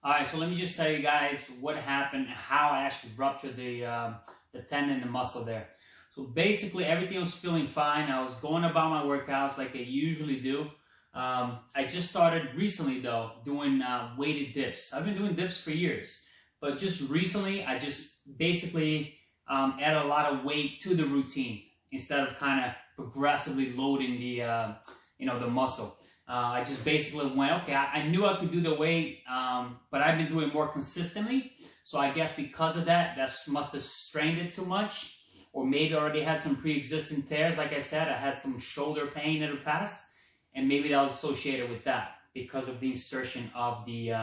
All right, so let me just tell you guys what happened, how I actually ruptured the tendon, the muscle there. So basically, everything was feeling fine. I was going about my workouts like I usually do. I just started recently though doing weighted dips. I've been doing dips for years, but just recently I just basically added a lot of weight to the routine instead of kind of progressively loading the muscle. I just basically went, okay, I knew I could do the weight, but I've been doing more consistently. So I guess because of that, must have strained it too much, or maybe I already had some pre-existing tears. Like I said, I had some shoulder pain in the past, and maybe that was associated with that because of the insertion of the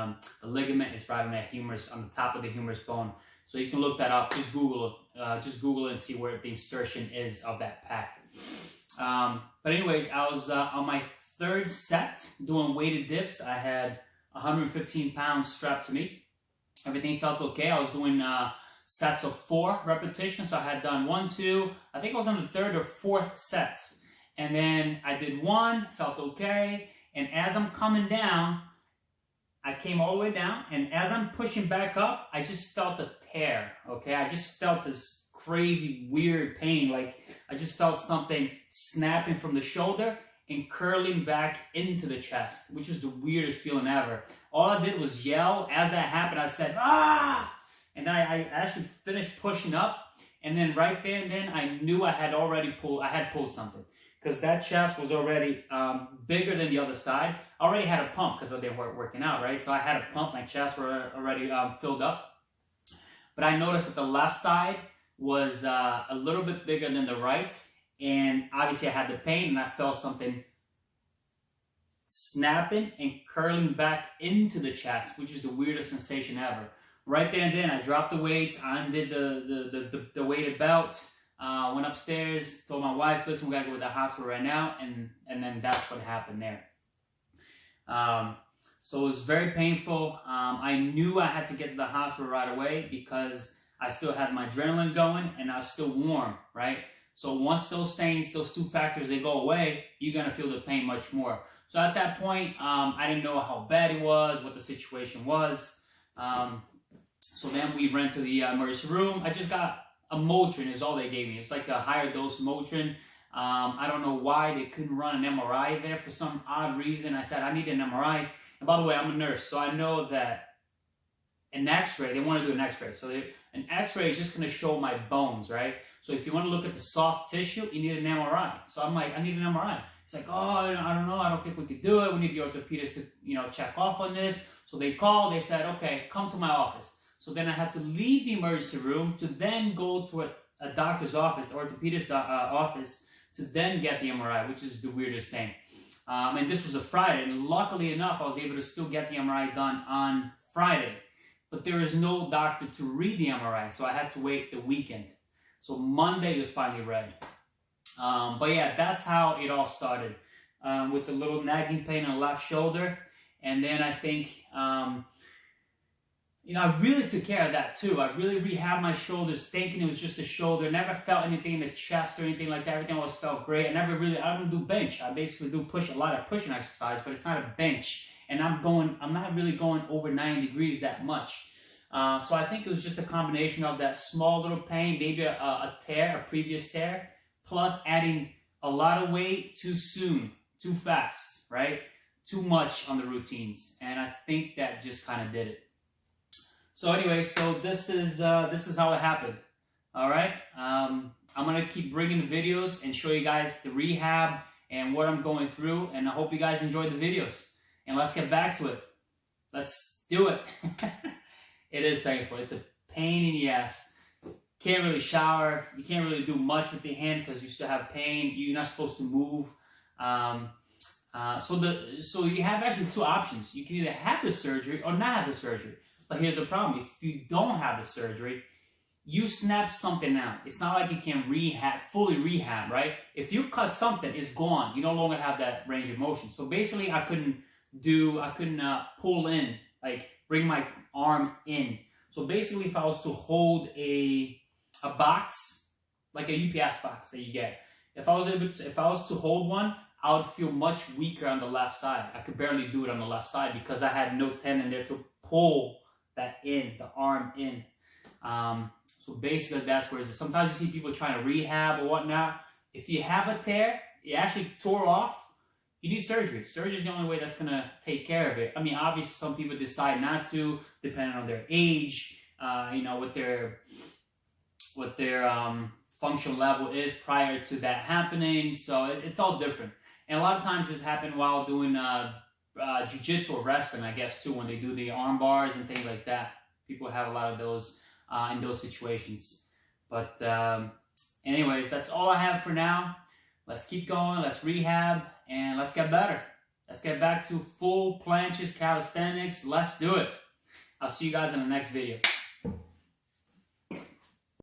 ligament is right on that humerus, on the top of the humerus bone. So you can look that up. Just Google it and see where the insertion is of that pack. But anyways, I was on my third set doing weighted dips. I had 115 pounds strapped to me. Everything felt okay. I was doing sets of 4 repetitions. So I had done 1, 2, I think I was on the 3rd or 4th set. And then I did 1, felt okay. And as I'm coming down, I came all the way down. And as I'm pushing back up, I just felt a tear, okay? I just felt this crazy, weird pain. Like I just felt something snapping from the shoulder and curling back into the chest, which was the weirdest feeling ever. All I did was yell. As that happened, I said, ah! And then I actually finished pushing up. And then right there and then, I knew I had pulled something. Because that chest was already bigger than the other side. I already had a pump because they weren't working out, right? So I had a pump, my chest were already filled up. But I noticed that the left side was a little bit bigger than the right. And obviously I had the pain and I felt something snapping and curling back into the chest, which is the weirdest sensation ever. Right there and then I dropped the weights, I undid the weighted belt, went upstairs, told my wife, listen, we gotta go to the hospital right now, and then that's what happened there. So it was very painful. I knew I had to get to the hospital right away because I still had my adrenaline going and I was still warm, right? So once those things, those 2 factors, they go away, you're going to feel the pain much more. So at that point, I didn't know how bad it was, what the situation was. So then we ran to the emergency room. I just got a Motrin is all they gave me. It's like a higher dose Motrin. I don't know why they couldn't run an MRI there for some odd reason. I said, I need an MRI. And by the way, I'm a nurse, so I know that an x-ray, they want to do an x-ray. So an x-ray is just going to show my bones, right? So if you want to look at the soft tissue, you need an MRI. So I'm like, I need an MRI. It's like, oh, I don't know. I don't think we could do it. We need the orthopedist to, check off on this. So they called. They said, okay, come to my office. So then I had to leave the emergency room to then go to a doctor's office, orthopedist office, to then get the MRI, which is the weirdest thing. And this was a Friday. And luckily enough, I was able to still get the MRI done on Friday. But there is no doctor to read the MRI. So I had to wait the weekend. So Monday was finally read. But yeah, that's how it all started. With a little nagging pain in the left shoulder. And then I think, I really took care of that too. I really rehabbed my shoulders thinking it was just a shoulder. Never felt anything in the chest or anything like that. Everything always felt great. I don't do bench. I basically do a lot of pushing exercise, but it's not a bench. And I'm not really going over 90 degrees that much. So I think it was just a combination of that small little pain, maybe a previous tear, plus adding a lot of weight too soon, too fast, right? Too much on the routines. And I think that just kind of did it. So anyway, so this is how it happened. All right. I'm going to keep bringing the videos and show you guys the rehab and what I'm going through. And I hope you guys enjoyed the videos. And let's get back to it. Let's do it. It is painful. It's a pain in the ass. Can't really shower. You can't really do much with the hand because you still have pain. You're not supposed to move. So you have actually 2 options. You can either have the surgery or not have the surgery. But here's the problem. If you don't have the surgery, you snap something out. It's not like you can fully rehab, right? If you cut something, it's gone. You no longer have that range of motion. So basically, I couldn't pull in, like bring my arm in. So basically, if I was to hold a box, like a UPS box that you get, if I was to hold one, I would feel much weaker on the left side. I could barely do it on the left side because I had no tendon there to pull that in, the arm in. So basically that's where it is. Sometimes you see people trying to rehab or whatnot. If you have a tear, you actually tore off, you need surgery. Surgery is the only way that's going to take care of it. I mean, obviously some people decide not to, depending on their age, you know, what their functional level is prior to that happening. So it's all different. And a lot of times this happens while doing jiu-jitsu or wrestling, I guess, too, when they do the arm bars and things like that. People have a lot of those in those situations. But anyways, that's all I have for now. Let's keep going, let's rehab, and let's get better. Let's get back to full planches, calisthenics. Let's do it. I'll see you guys in the next video.